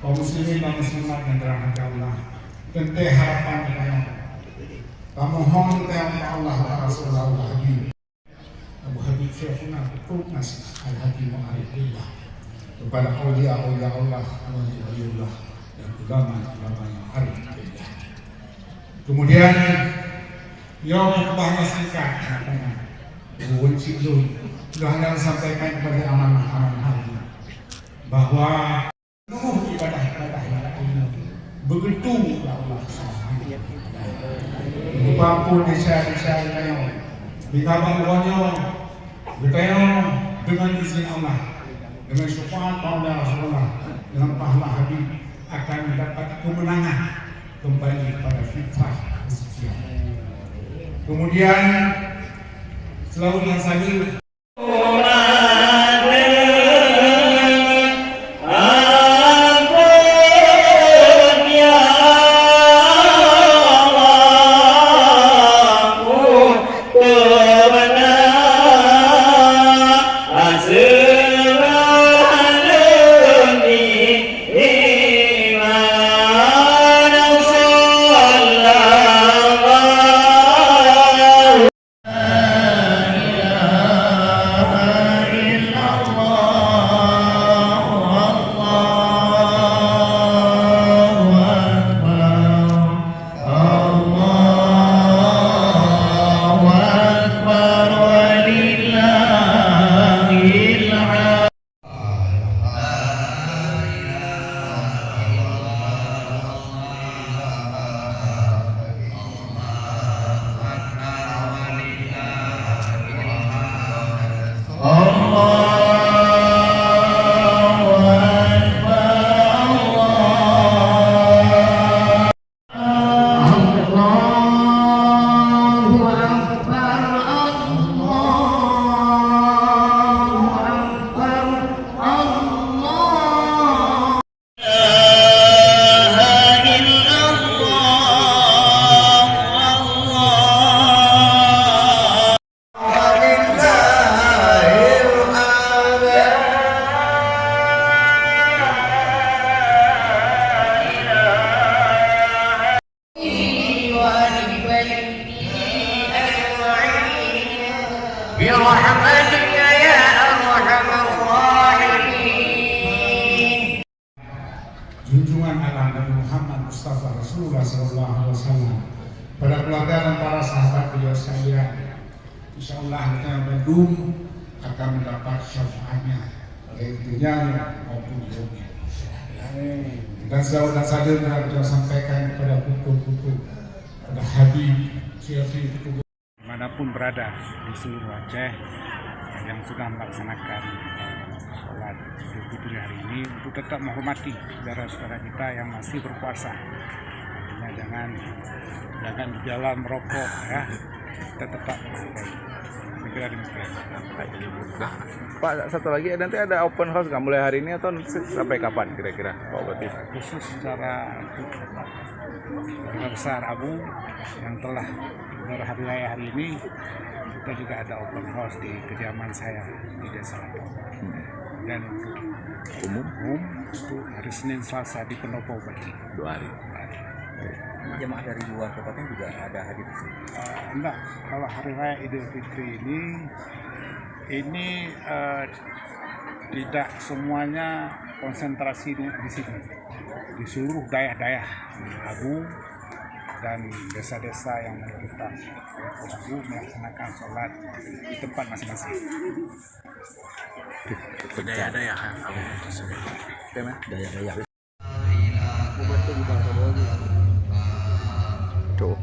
kaum muslimin dan muslimat yang dirahmati Allah. Tentu harapan kita mohon kepada Allah wa Rasulullah Habib Abu Habib Syekhuna Qutb Nasir Al-Hakim Ma'arifillah, kepada awliya-awliya Allah, wali-waliullah, dan ulama-ulama yang arif billah. Kemudian yang bahasa singkat kunci dulu sudah hanya sampaikan kepada amanah ini bahwa seluruh ibadah-ibadah yang begitu Allah Bapun desa-desa kayo, bitabang uwanyo, bitayo dengan izin Allah, dengan syafaat Maulana Rasulullah, dengan pahala Habib akan mendapat kemenangan kembali pada fitrah kesucian. Kemudian selalu dengan sambil junjungan alam Nabi Muhammad Mustafa Rasulullah SAW pada keluarga dan para sahabat beliau sekalian. Insyaallah kita Bandung akan mendapat syafaatnya baik dunia maupun di dunia. Dan selalu saja kita sampaikan kepada putu-putu, pada Habib Syekh dimanapun berada di seluruh Aceh yang sudah melaksanakan sholat Idul Fitri hari ini, untuk tetap menghormati saudara-saudara kita yang masih berpuasa. Artinya jangan di jalan merokok ya, kita tetap menghargai. Segera demikian. Pak, satu lagi, nanti ada open house nggak mulai hari ini atau sampai kapan kira-kira Pak Bupati? Khusus secara keluarga besar Abu yang telah berhari raya hari ini, kita juga ada open house di kediaman saya di Desa Lampau. Dan untuk umum itu hari Senin Selasa di Pendopo Bati 2 hari. Jemaah dari luar kabupaten juga ada hadir di sini. Enggak, kalau hari raya Idul Fitri ini tidak semuanya konsentrasi di sini. Di seluruh daerah-daerah Abu dan desa-desa yang mayoritas Abu melaksanakan sholat di tempat masing-masing. Daya-daya Abu. Daya-daya. Tuh.